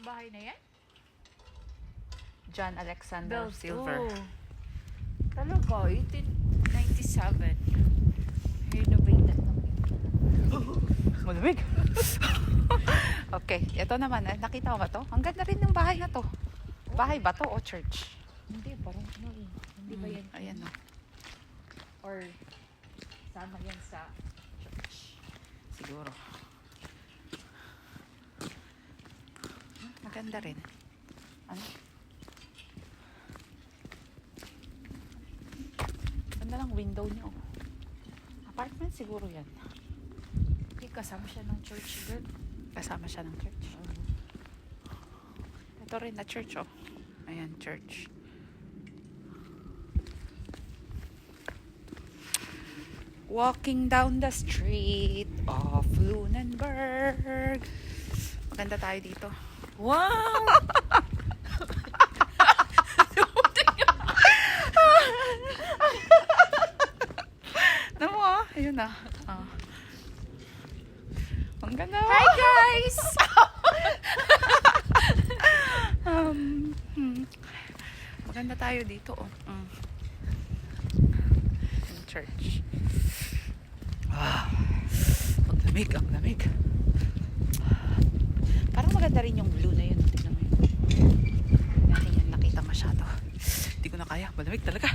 Bahay na yan? John Alexander Built, Silver. oh. Talaga, 1897. Renovated na. Malamig. Okay, ito naman. Nakita mo ba to? Ang ganda rin ng bahay na to. Bahay ba to o church? Hindi, parang ano eh. Hindi ba yan? Ayan o. Or sama yan sa church? Siguro. Maganda rin. Ano? Ganda lang window niyo. Apartment siguro yan. Okay, kasama siya ng church, girl. Kasama siya ng church. Ito rin na church oh. Ayan, church. Walking down the street of Lunenburg. Maganda tayo dito. Wow! Ano mo ah? Ayun na. Ah. Ang ganda. Hi, guys! Maganda tayo dito oh. Yung church. Ang lamig, ang lamig. Parang maganda rin yung blue na yun. Tignan mo yun. Hindi natin yan nakita masyado. Hindi ko na kaya. Malamig talaga.